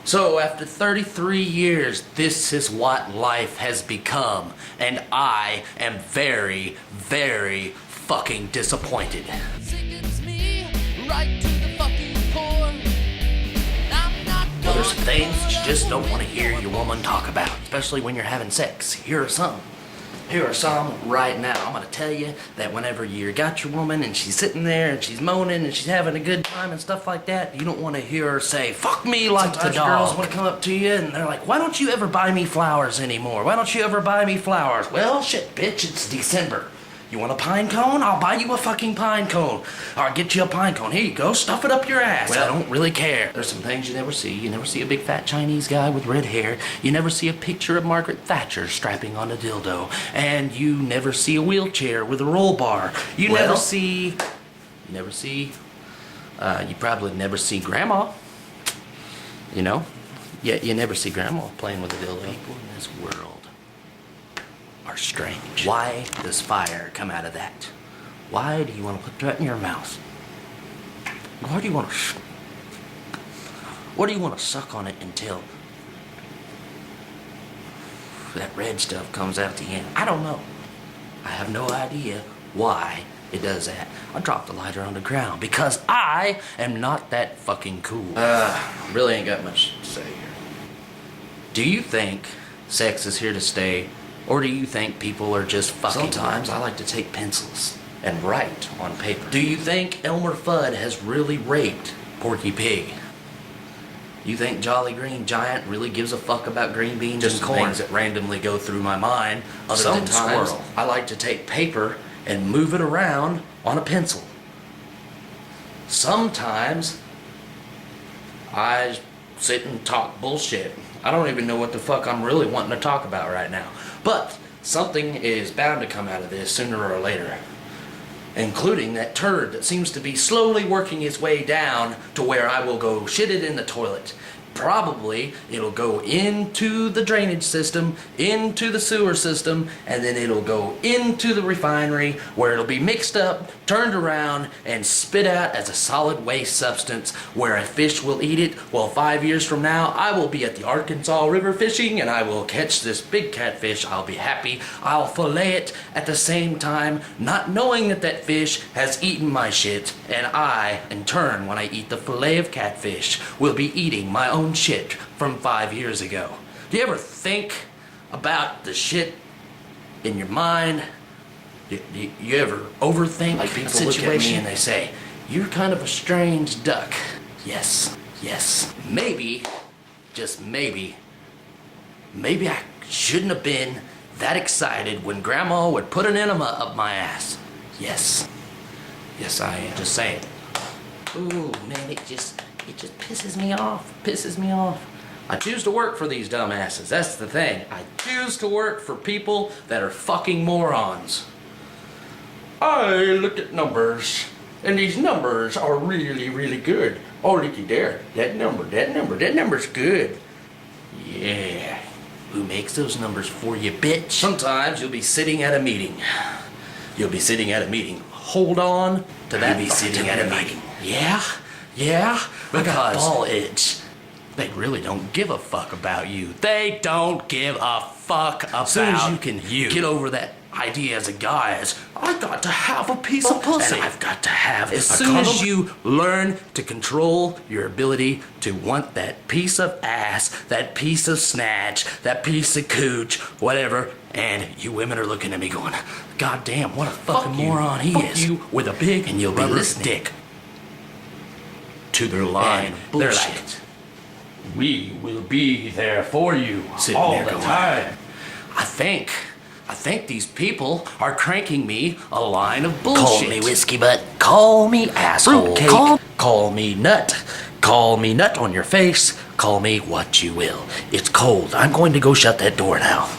So after 33 years, this is what life has become, and I am very, very fucking disappointed. Sickens me right to the fucking core. I'm not Well, there's some going things that you to just don't want to wait hear for your the woman talk about, especially when you're having sex. Here are some. Here are some right now. I'm gonna tell you that whenever you got your woman and she's sitting there and she's moaning and she's having a good time and stuff like that, you don't want to hear her say, fuck me like Sometimes the dog. girls Want to come up to you and they're like, why don't you ever buy me flowers anymore? Why don't you ever buy me flowers? Well, shit, bitch, it's December. You want a pine cone? I'll buy you a fucking pine cone. I'll get you a pine cone. Here you go, stuff it up your ass. Well, I don't really care. There's some things you never see. You never see a big fat Chinese guy with red hair. You never see a picture of Margaret Thatcher strapping on a dildo. And you never see a wheelchair with a roll bar. You probably never see grandma. You know? Yeah, you never see grandma playing with a dildo. People in this world are strange. Why does fire come out of that? Why do you want to put that in your mouth? Why do you want to what do you want to suck on it until that red stuff comes out at the end? I don't know. I have no idea why it does that. I dropped the lighter on the ground because I am not that fucking cool. Really ain't got much to say here. Do you think sex is here to stay? Or do you think people are just fucking? Sometimes I like to take pencils and write on paper. Do you think Elmer Fudd has really raped Porky Pig? You think Jolly Green Giant really gives a fuck about green beans Just and corn. things that randomly go through my mind other than Sometimes squirrel? I like to take paper and move it around on a pencil. Sometimes I sit and talk bullshit. I don't even know what the fuck I'm really wanting to talk about right now. But something is bound to come out of this sooner or later. Including that turd that seems to be slowly working its way down to where I will go shit it in the toilet. Probably it'll go into the drainage system, into the sewer system, and then it'll go into the refinery where it'll be mixed up, turned around, and spit out as a solid waste substance where a fish will eat it. Well, 5 years from now, I will be at the Arkansas River fishing and I will catch this big catfish. I'll be happy. I'll fillet it at the same time, not knowing that that fish has eaten my shit, and I, in turn, when I eat the fillet of catfish, will be eating my own shit from 5 years ago. Do you ever think about the shit in your mind? Do you ever overthink Like a people look at situation me and they say, you're kind of a strange duck? Yes, yes. Maybe, just maybe I shouldn't have been that excited when Grandma would put an enema up my ass. Yes. Yes, I am. Just saying. Ooh, man, it just pisses me off. Pisses me off. I choose to work for these dumbasses. That's the thing. I choose to work for people that are fucking morons. I look at numbers, and these numbers are really, really good. Oh, looky there. That number's good. Yeah. Who makes those numbers for you, bitch? Sometimes you'll be sitting at a meeting. Hold on to that. You'll be sitting at a meeting. Yeah. I got a ball itch. They really don't give a fuck about you. They don't give a fuck about you. As soon as you can get over that idea as a guy as, I got to have a piece of pussy. And I've got to have as soon as you learn to control your ability to want that piece of ass, that piece of snatch, that piece of cooch, whatever, and you women are looking at me going, God damn, what a fucking moron he is. You with a big and you'll be listening to their line of bullshit. They're like, we will be there for you all the time. I think these people are cranking me a line of bullshit. Call me whiskey butt. Call me asshole. Call me nut. Call me nut on your face. Call me what you will. It's cold. I'm going to go shut that door now.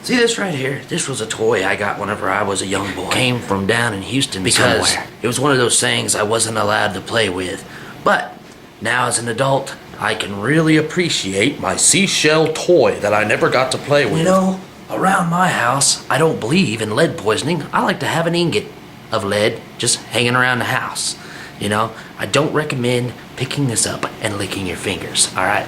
See this right here? This was a toy I got whenever I was a young boy. Came from down in Houston because somewhere. It was one of those things I wasn't allowed to play with. But now as an adult, I can really appreciate my seashell toy that I never got to play with. You know, around my house, I don't believe in lead poisoning. I like to have an ingot of lead just hanging around the house. You know, I don't recommend picking this up and licking your fingers, all right?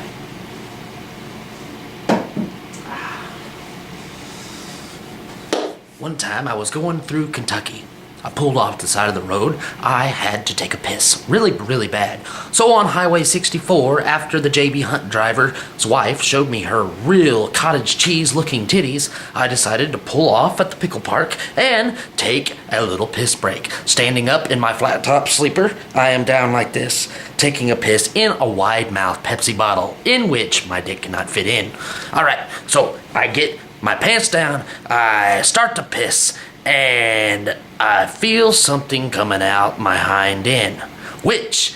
One time I was going through Kentucky. I pulled off the side of the road. I had to take a piss. Really, really bad. So on Highway 64, after the JB Hunt driver's wife showed me her real cottage cheese looking titties, I decided to pull off at the pickle park and take a little piss break. Standing up in my flat top sleeper, I am down like this, taking a piss in a wide mouth Pepsi bottle, in which my dick cannot fit in. Alright, so I get my pants down, I start to piss, and I feel something coming out my hind end, which,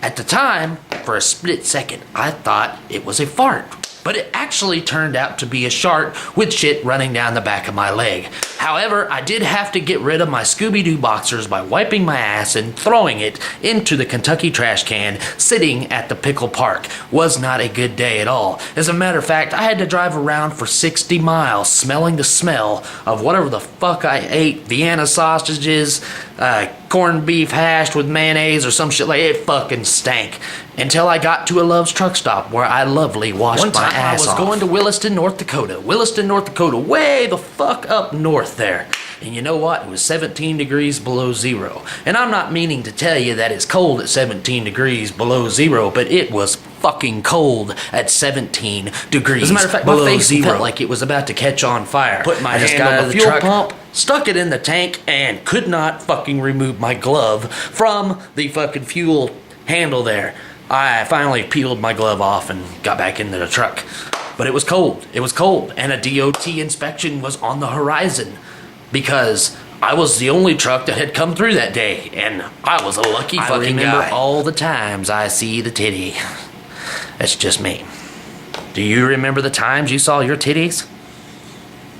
at the time, for a split second, I thought it was a fart. But it actually turned out to be a shart with shit running down the back of my leg. However, I did have to get rid of my Scooby-Doo boxers by wiping my ass and throwing it into the Kentucky trash can sitting at the pickle park. Was not a good day at all. As a matter of fact, I had to drive around for 60 miles smelling the smell of whatever the fuck I ate. Vienna sausages, corned beef hashed with mayonnaise or some shit like it fucking stank. Until I got to a Love's truck stop where I lovely washed my ass off. I was going to Williston, North Dakota. Williston, North Dakota, way the fuck up north there. And you know what? It was 17 degrees below zero. And I'm not meaning to tell you that it's cold at 17 degrees below zero, but it was fucking cold at 17 degrees. As a matter of fact, my face felt like it was about to catch on fire. Put my hand on the fuel pump, stuck it in the tank, and could not fucking remove my glove from the fucking fuel handle there. I finally peeled my glove off and got back into the truck. But it was cold. It was cold. And a DOT inspection was on the horizon because I was the only truck that had come through that day. And I was a lucky fucking guy. I remember all the times I see the titty. That's just me. Do you remember the times you saw your titties?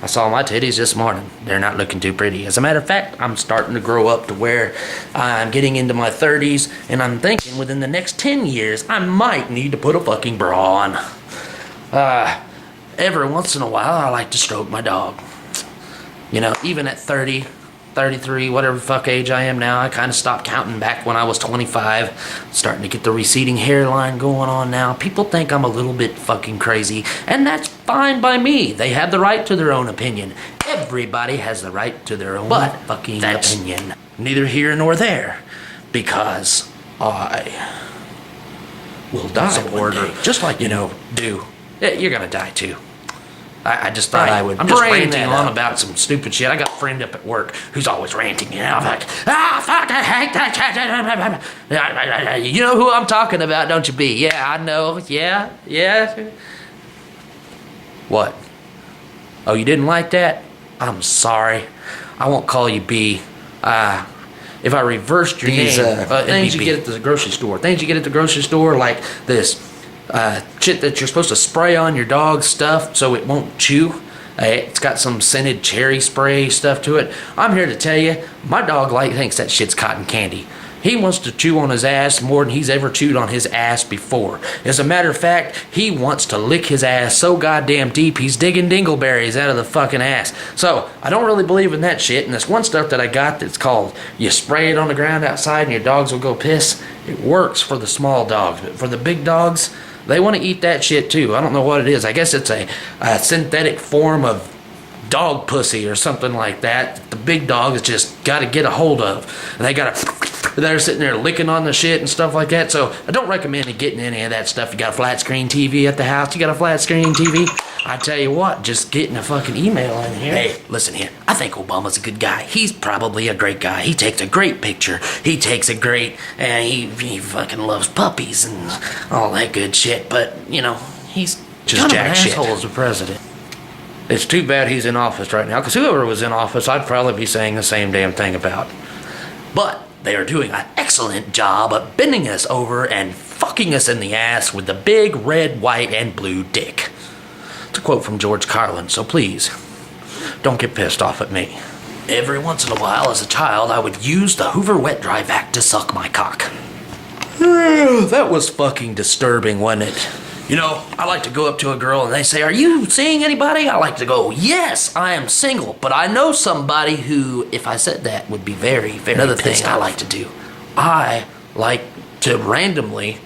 I saw my titties this morning. They're not looking too pretty. As a matter of fact, I'm starting to grow up to where I'm getting into my 30s, and I'm thinking within the next 10 years, I might need to put a fucking bra on. Every once in a while, I like to stroke my dog. You know, even at 30, 33, whatever the fuck age I am now, I kind of stopped counting back when I was 25. Starting to get the receding hairline going on now. People think I'm a little bit fucking crazy, and that's fine by me. They have the right to their own opinion. Everybody has the right to their own fucking opinion. Neither here nor there, because I will die one day. Just like you do. You're gonna die too. I just thought I would. I'm just ranting on about some stupid shit. I got a friend up at work who's always ranting. I'm like, fuck, I hate that. You know who I'm talking about, don't you, B? Yeah, I know. Yeah. What? Oh, you didn't like that? I'm sorry. I won't call you B. If I reversed your name, things you get at the grocery store. Things you get at the grocery store, like this. Shit that you're supposed to spray on your dog's stuff so it won't chew. It's got some scented cherry spray stuff to it. I'm here to tell you, my dog thinks that shit's cotton candy. He wants to chew on his ass more than he's ever chewed on his ass before. As a matter of fact, he wants to lick his ass so goddamn deep he's digging dingleberries out of the fucking ass. So, I don't really believe in that shit, and this one stuff that I got that's called, you spray it on the ground outside and your dogs will go piss, it works for the small dogs, but for the big dogs, they want to eat that shit too. I don't know what it is. I guess it's a synthetic form of dog pussy or something like that. The big dogs just got to get a hold of. And they're sitting there licking on the shit and stuff like that. So I don't recommend getting any of that stuff. You got a flat screen TV at the house? You got a flat screen TV? I tell you what, just getting a fucking email in here. Hey, listen here. I think Obama's a good guy. He's probably a great guy. He takes a great picture. He takes a great, and he fucking loves puppies and all that good shit. But, he's just jack shit. Asshole as a president. It's too bad he's in office right now, because whoever was in office, I'd probably be saying the same damn thing about. But they are doing an excellent job of bending us over and fucking us in the ass with the big red, white, and blue dick. It's a quote from George Carlin, so please, don't get pissed off at me. Every once in a while, as a child, I would use the Hoover wet dry vac to suck my cock. That was fucking disturbing, wasn't it? I like to go up to a girl and they say, "Are you seeing anybody?" I like to go, "Yes, I am single, but I know somebody who, if I said that, would be very, very Another thing I like to do. I like to randomly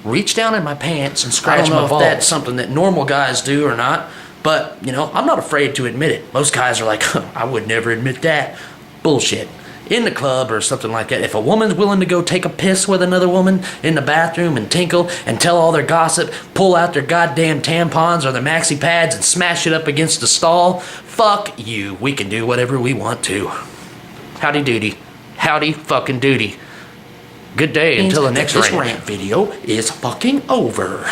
reach down in my pants and scratch my balls. I don't know if that's something that normal guys do or not, But, you know, I'm not afraid to admit it. Most guys are like, I would never admit that. Bullshit. In the club or something like that, if a woman's willing to go take a piss with another woman in the bathroom and tinkle and tell all their gossip, pull out their goddamn tampons or their maxi pads and smash it up against the stall, fuck you. We can do whatever we want to. Howdy doody. Howdy fucking doody. Good day until the next rant. This rant video is fucking over.